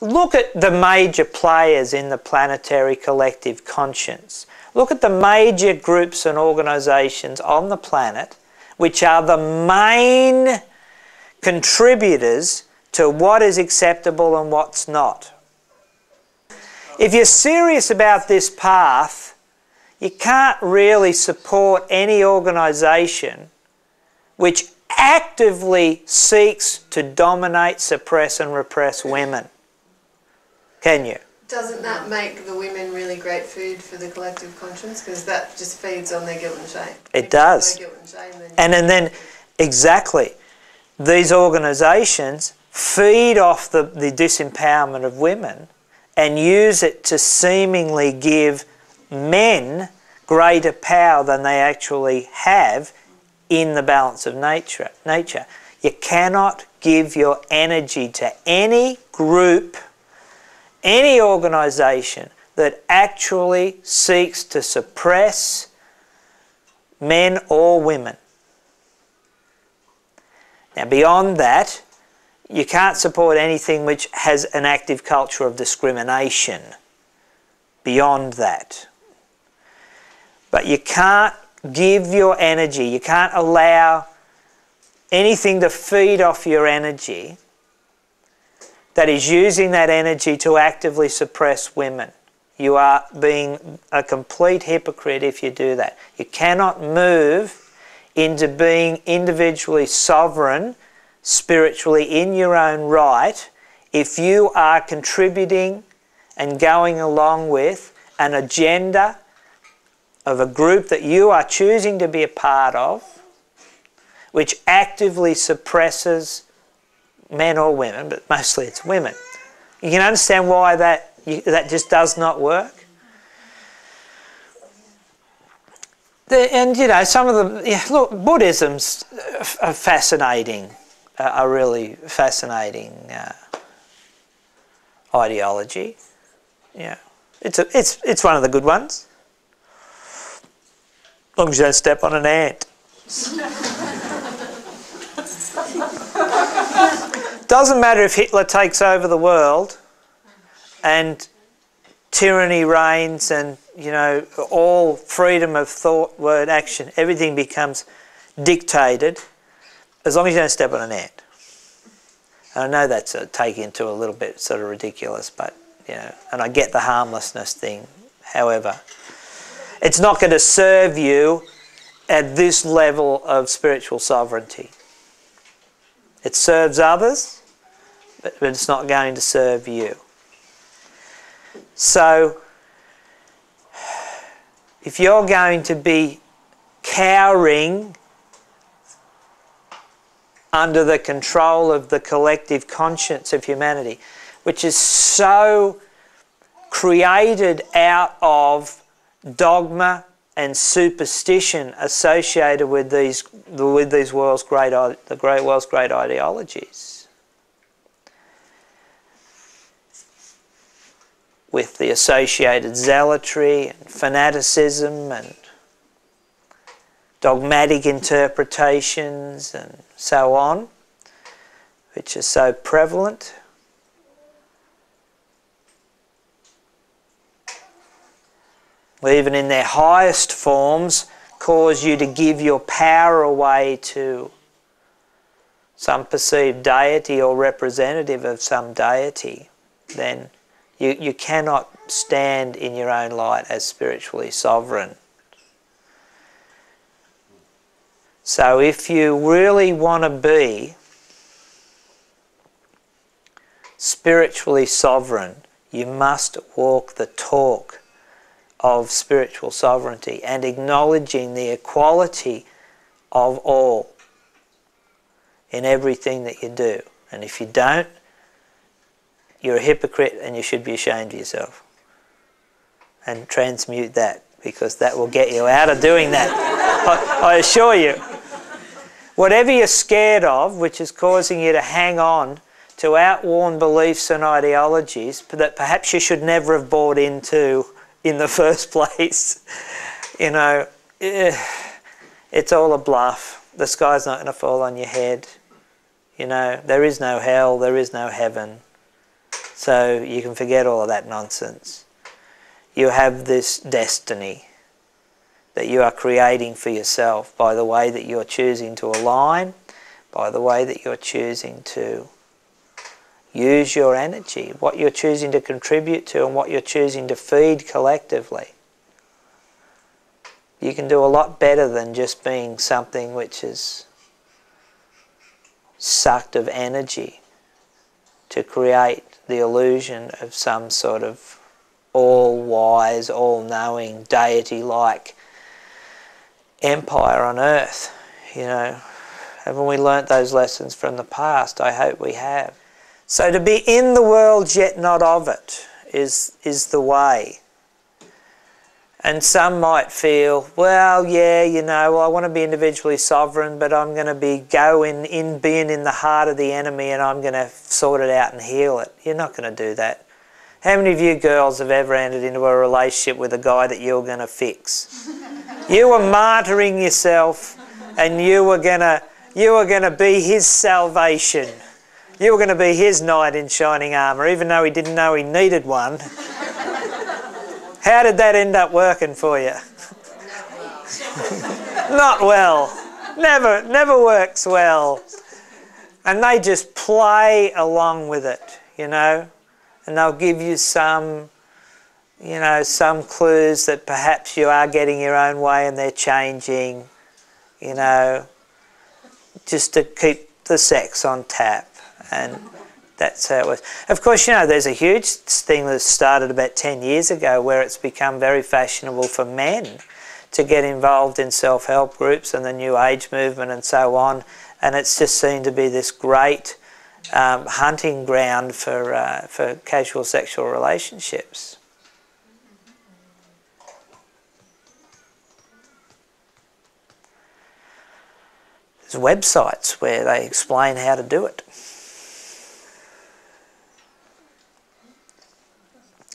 look at the major players in the planetary collective conscience. Look at the major groups and organisations on the planet which are the main contributors to what is acceptable and what's not. If you're serious about this path, you can't really support any organisation which actively seeks to dominate, suppress and repress women. Can you? Doesn't that make the women really great food for the collective conscience? Because that just feeds on their guilt and shame. It does. Guilt and shame, and then exactly, these organisations feed off the disempowerment of women and use it to seemingly give men greater power than they actually have in the balance of nature. You cannot give your energy to any group, any organisation that actually seeks to suppress men or women. Now beyond that, you can't support anything which has an active culture of discrimination. Beyond that. But you can't give your energy, you can't allow anything to feed off your energy that is using that energy to actively suppress women. You are being a complete hypocrite if you do that. You cannot move into being individually sovereign, spiritually in your own right, if you are contributing and going along with an agenda of a group that you are choosing to be a part of, which actively suppresses men or women, but mostly it's women. You can understand why that just does not work. And you know, some of them, yeah, look, Buddhism's a fascinating, a really fascinating ideology. Yeah, it's one of the good ones. As long as you don't step on an ant. Doesn't matter if Hitler takes over the world and tyranny reigns and, you know, all freedom of thought, word, action, everything becomes dictated, as long as you don't step on an ant. And I know that's taken to a little bit sort of ridiculous, but, you know, and I get the harmlessness thing. However, it's not going to serve you at this level of spiritual sovereignty. It serves others, but it's not going to serve you. So, if you're going to be cowering under the control of the collective conscience of humanity, which is so created out of dogma and superstition associated with these world's great ideologies, with the associated zealotry and fanaticism and dogmatic interpretations and so on, which is so prevalent. Even in their highest forms, cause you to give your power away to some perceived deity or representative of some deity, then you cannot stand in your own light as spiritually sovereign. So if you really want to be spiritually sovereign, you must walk the talk of spiritual sovereignty and acknowledging the equality of all in everything that you do. And if you don't, you're a hypocrite and you should be ashamed of yourself. And transmute that, because that will get you out of doing that. I assure you. Whatever you're scared of, which is causing you to hang on to outworn beliefs and ideologies that perhaps you should never have bought into in the first place, you know, it's all a bluff. The sky's not going to fall on your head. You know, there is no hell, there is no heaven. So you can forget all of that nonsense. You have this destiny that you are creating for yourself by the way that you're choosing to align, by the way that you're choosing to use your energy, what you're choosing to contribute to and what you're choosing to feed collectively. You can do a lot better than just being something which is sucked of energy to create the illusion of some sort of all-wise, all-knowing, deity-like empire on earth. You know, haven't we learnt those lessons from the past? I hope we have. So to be in the world yet not of it is the way. And some might feel, well, yeah, you know, I want to be individually sovereign, but I'm going to be being in the heart of the enemy and I'm going to sort it out and heal it. You're not going to do that. How many of you girls have ever entered into a relationship with a guy that you're going to fix? You were martyring yourself and you were going to be his salvation. You were going to be his knight in shining armour, even though he didn't know he needed one. How did that end up working for you? Not well. Never works well. And they just play along with it, you know. And they'll give you some, you know, some clues that perhaps you are getting your own way and they're changing, you know, just to keep the sex on tap. And that's how it was. Of course, you know, there's a huge thing that started about 10 years ago where it's become very fashionable for men to get involved in self-help groups and the New Age movement and so on. And it's just seen to be this great hunting ground for casual sexual relationships. There's websites where they explain how to do it.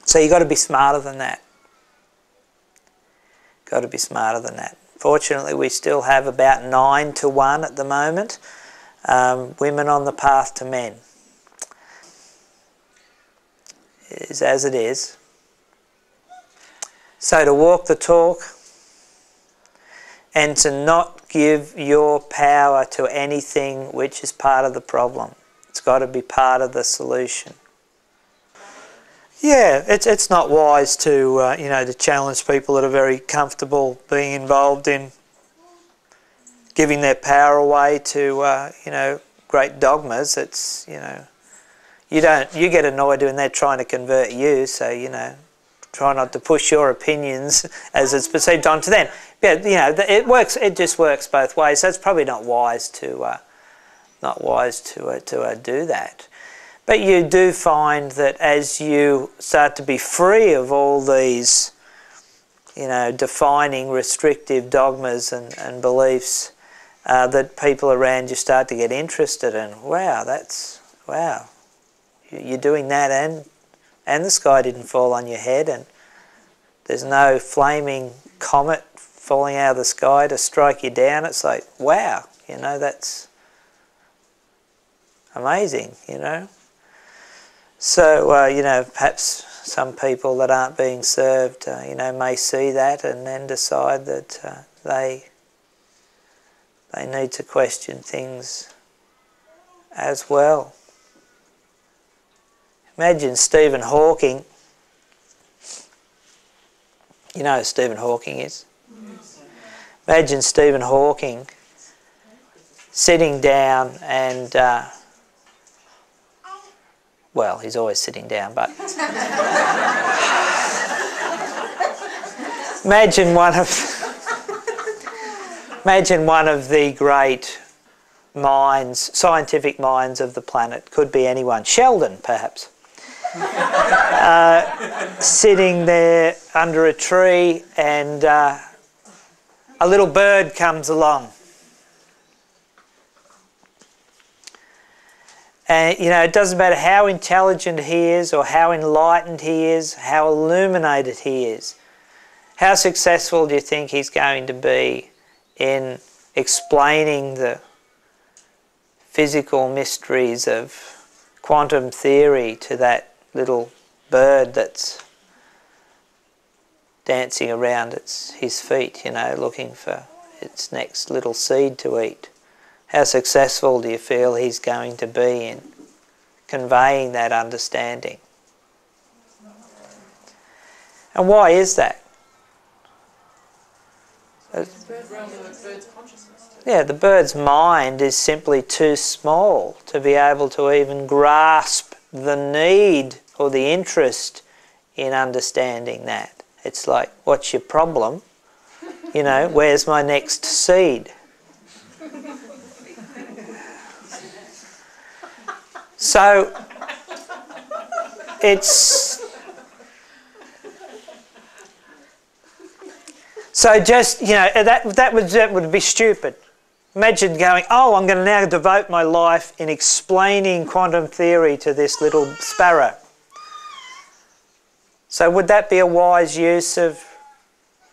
So you've got to be smarter than that. Got to be smarter than that. Fortunately, we still have about 9 to 1 at the moment. Women on the path to men. It is as it is. So to walk the talk and to not give your power to anything which is part of the problem. It's got to be part of the solution. Yeah, it's not wise to you know, to challenge people that are very comfortable being involved in giving their power away to you know, great dogmas. It's, you know, you get annoyed when they're trying to convert you, so, you know, try not to push your opinions as it's perceived onto them. Yeah, you know, it works. It just works both ways. So it's probably not wise to do that. But you do find that as you start to be free of all these, you know, defining restrictive dogmas and beliefs, that people around you start to get interested in. Wow, wow, you're doing that, and the sky didn't fall on your head, and there's no flaming comet falling out of the sky to strike you down. It's like, wow, you know, that's amazing, you know. So, you know, perhaps some people that aren't being served, you know, may see that and then decide that they need to question things as well. Imagine Stephen Hawking. You know who Stephen Hawking is? Yes. Imagine Stephen Hawking sitting down and... well, he's always sitting down, but imagine one of the great minds, scientific minds of the planet. Could be anyone. Sheldon, perhaps. Sitting there under a tree, and a little bird comes along. And, you know, it doesn't matter how intelligent he is or how enlightened he is, how illuminated he is. How successful do you think he's going to be in explaining the physical mysteries of quantum theory to that little bird that's dancing around his feet, you know, looking for its next little seed to eat. How successful do you feel he's going to be in conveying that understanding? And why is that? Yeah, the bird's mind is simply too small to be able to even grasp the need or the interest in understanding that. It's like, what's your problem? You know, where's my next seed? So it's... So just, you know, that would be stupid. Imagine going, oh, I'm going to now devote my life in explaining quantum theory to this little sparrow. So would that be a wise use of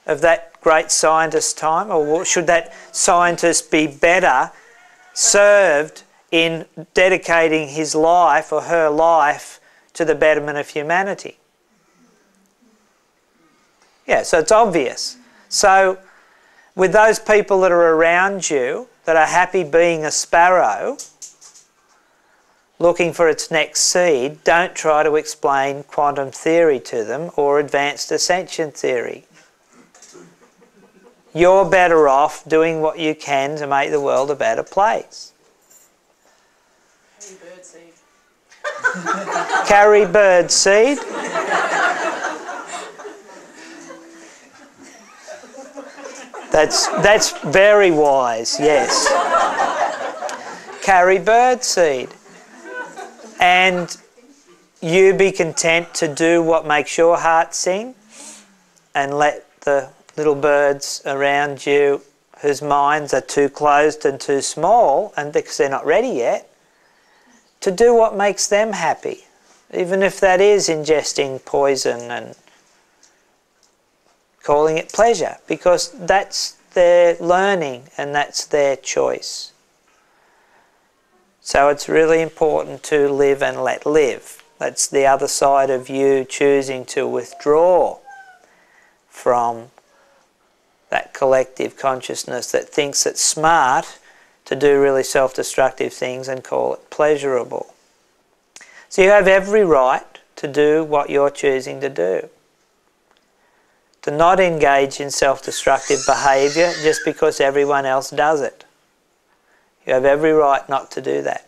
that great scientist's time? Or should that scientist be better served in dedicating his life or her life to the betterment of humanity? Yeah, so it's obvious. So with those people that are around you that are happy being a sparrow, looking for its next seed, don't try to explain quantum theory to them or advanced ascension theory. You're better off doing what you can to make the world a better place. Carry bird seed. That's very wise, yes. Carry bird seed. And you be content to do what makes your heart sing and let the little birds around you whose minds are too closed and too small, and because they're not ready yet, to do what makes them happy, even if that is ingesting poison and calling it pleasure, because that's their learning and that's their choice. So it's really important to live and let live. That's the other side of you choosing to withdraw from that collective consciousness that thinks it's smart to do really self-destructive things and call it pleasurable. So you have every right to do what you're choosing to do. To not engage in self-destructive behaviour just because everyone else does it. You have every right not to do that.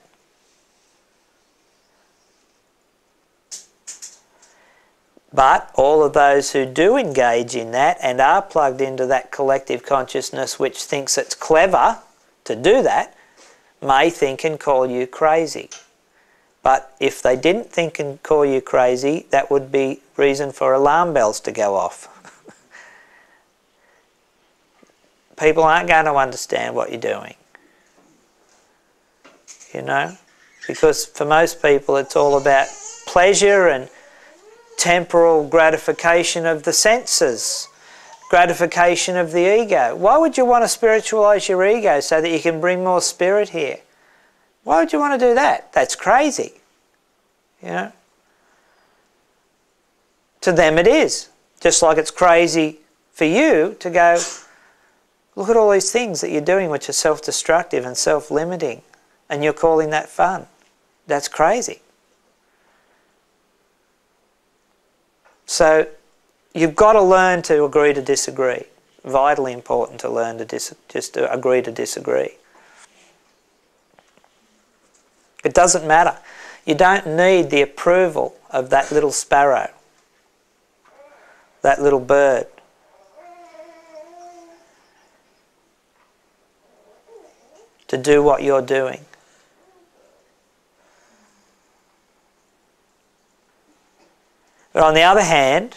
But all of those who do engage in that and are plugged into that collective consciousness which thinks it's clever to do that, may think and call you crazy. But if they didn't think and call you crazy, that would be reason for alarm bells to go off. People aren't going to understand what you're doing. You know? Because for most people it's all about pleasure and temporal gratification of the senses, gratification of the ego. Why would you want to spiritualize your ego so that you can bring more spirit here? Why would you want to do that? That's crazy. You know? To them it is. Just like it's crazy for you to go, look at all these things that you're doing which are self-destructive and self-limiting, and you're calling that fun. That's crazy. So you've got to learn to agree to disagree. Vitally important to learn to just to agree to disagree. It doesn't matter. You don't need the approval of that little sparrow, that little bird. To do what you're doing. But on the other hand,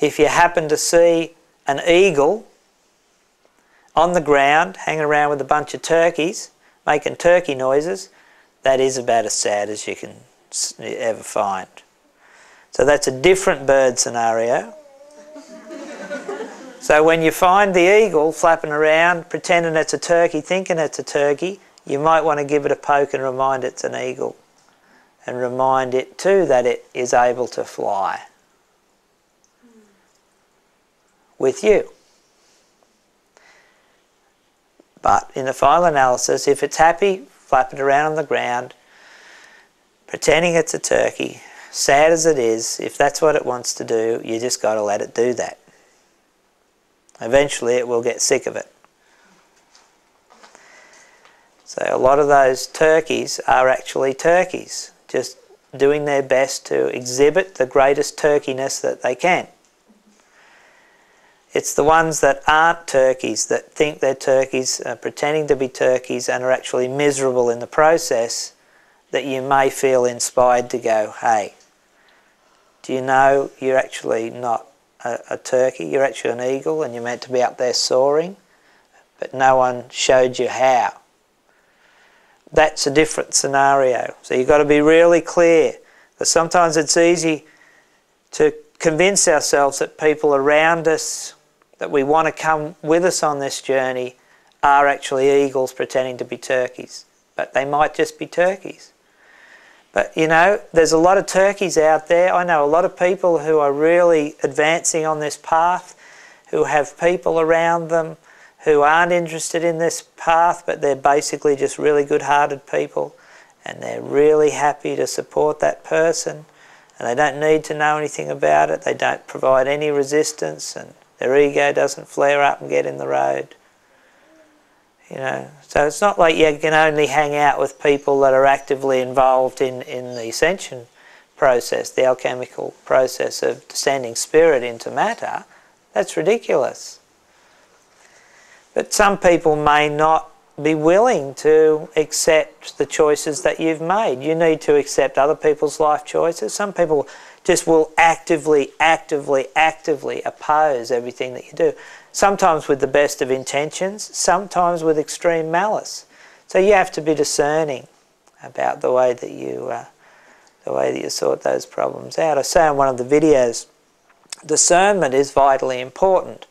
if you happen to see an eagle on the ground hanging around with a bunch of turkeys making turkey noises, that is about as sad as you can ever find. So that's a different bird scenario. So when you find the eagle flapping around, pretending it's a turkey, thinking it's a turkey, you might want to give it a poke and remind it's an eagle. and remind it too that it is able to fly with you. But in the final analysis, if it's happy, flap it around on the ground, pretending it's a turkey, sad as it is, if that's what it wants to do, you just got to let it do that. Eventually it will get sick of it. So a lot of those turkeys are actually turkeys, just doing their best to exhibit the greatest turkeyness that they can. It's the ones that aren't turkeys, that think they're turkeys, pretending to be turkeys, and are actually miserable in the process, that you may feel inspired to go, hey, do you know you're actually not a turkey, you're actually an eagle and you're meant to be up there soaring, but no one showed you how. That's a different scenario. So you've got to be really clear, because sometimes it's easy to convince ourselves that people around us that we want to come with us on this journey are actually eagles pretending to be turkeys, but they might just be turkeys. But you know, there's a lot of turkeys out there. I know a lot of people who are really advancing on this path, who have people around them who aren't interested in this path, but they're basically just really good-hearted people, and they're really happy to support that person, and they don't need to know anything about it. They don't provide any resistance, and their ego doesn't flare up and get in the road. You know, so it's not like you can only hang out with people that are actively involved in the ascension process, the alchemical process of descending spirit into matter. That's ridiculous. But some people may not be willing to accept the choices that you've made. You need to accept other people's life choices. Some people just will actively oppose everything that you do. Sometimes with the best of intentions, sometimes with extreme malice. So you have to be discerning about the way that you sort those problems out. I say in one of the videos, discernment is vitally important,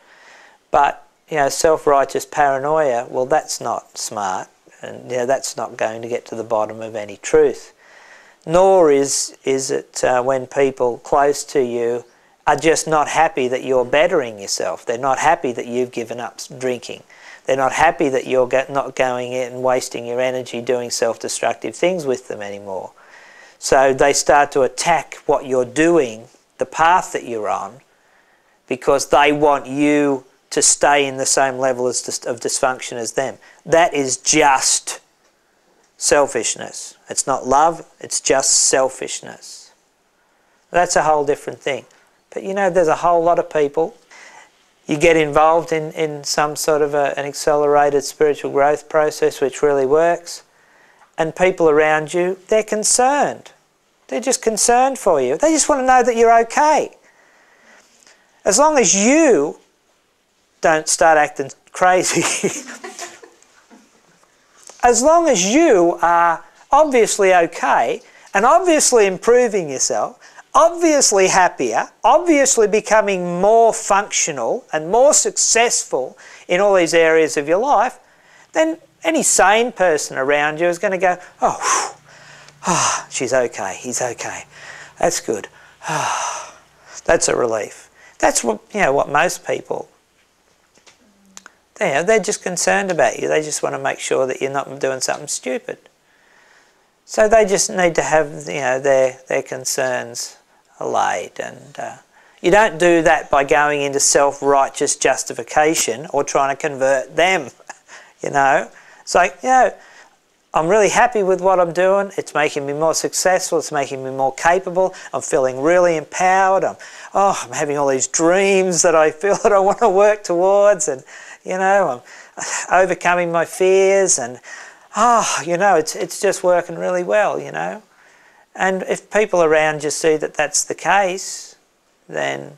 but you know, self-righteous paranoia, well, that's not smart, and you know, that's not going to get to the bottom of any truth. Nor is it when people close to you are just not happy that you're bettering yourself. They're not happy that you've given up drinking. They're not happy that you're not going in and wasting your energy doing self-destructive things with them anymore. So they start to attack what you're doing, the path that you're on, because they want you to stay in the same level of dysfunction as them. That is just selfishness. It's not love, it's just selfishness. That's a whole different thing. But you know, there's a whole lot of people. You get involved in some sort of an accelerated spiritual growth process which really works, and people around you, they're concerned. They're just concerned for you. They just want to know that you're okay. As long as you don't start acting crazy, as long as you are obviously okay and obviously improving yourself, obviously happier, obviously becoming more functional and more successful in all these areas of your life, then any sane person around you is going to go, oh, she's okay, he's okay, that's good, that's a relief. That's what, you know, what most people, they're just concerned about you. They just want to make sure that you're not doing something stupid. So they just need to have, you know, their concerns allayed. And you don't do that by going into self-righteous justification or trying to convert them, you know. It's like, you know, I'm really happy with what I'm doing. It's making me more successful. It's making me more capable. I'm feeling really empowered. I'm having all these dreams that I feel that I want to work towards, and you know, I'm overcoming my fears, and you know, it's just working really well, you know. And if people around you see that that's the case, then,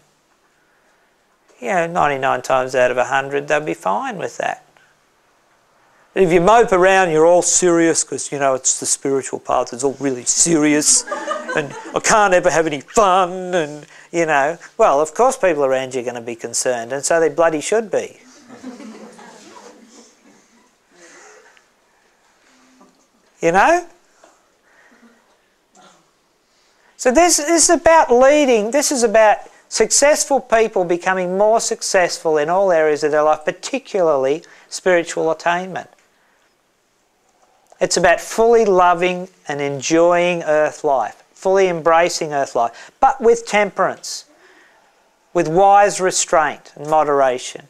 you know, 99 times out of 100 they'll be fine with that. But if you mope around, you're all serious because, you know, it's the spiritual path, it's all really serious and I can't ever have any fun, and, you know, well, of course people around you are going to be concerned, and so they bloody should be. You know? So this is about leading, this is about successful people becoming more successful in all areas of their life, particularly spiritual attainment. It's about fully loving and enjoying earth life, fully embracing earth life, but with temperance, with wise restraint and moderation.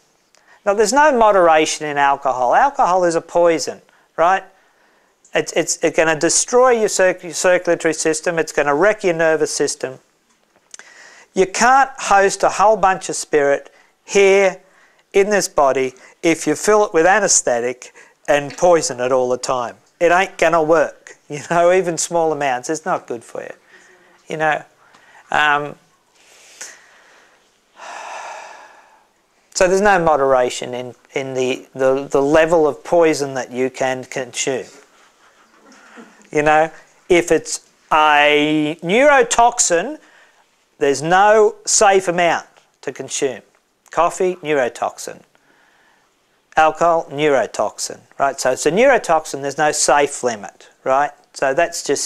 Now, there's no moderation in alcohol. Alcohol is a poison, right? It's going to destroy your circulatory system. It's going to wreck your nervous system. You can't host a whole bunch of spirit here in this body if you fill it with anaesthetic and poison it all the time. It ain't going to work. You know, even small amounts, it's not good for you. You know. So there's no moderation in the level of poison that you can consume. You know, if it's a neurotoxin, there's no safe amount to consume. Coffee, neurotoxin. Alcohol, neurotoxin, right? So it's a neurotoxin, there's no safe limit, right? So that's a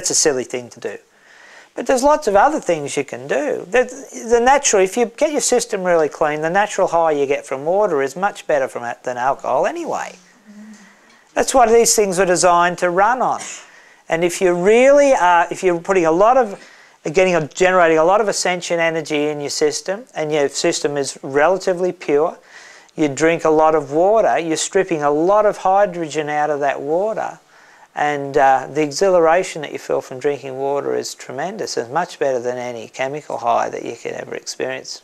silly thing to do. But there's lots of other things you can do. The natural, if you get your system really clean, the natural high you get from water is much better than alcohol anyway. That's what these things are designed to run on. And if you really are, if you're putting generating a lot of ascension energy in your system, and your system is relatively pure, you drink a lot of water, you're stripping a lot of hydrogen out of that water, and the exhilaration that you feel from drinking water is tremendous. It's much better than any chemical high that you could ever experience.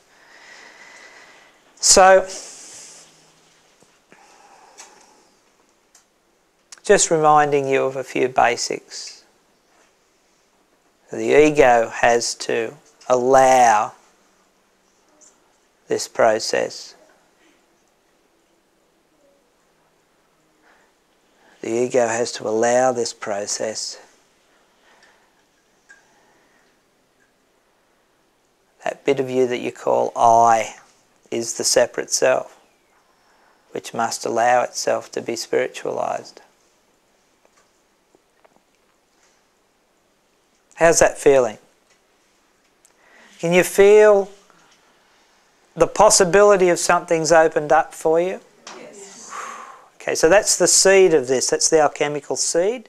So, just reminding you of a few basics. The ego has to allow this process. The ego has to allow this process. That bit of you that you call I is the separate self, which must allow itself to be spiritualized. How's that feeling? Can you feel the possibility of something's opened up for you? Yes. Okay, so that's the seed of this. That's the alchemical seed.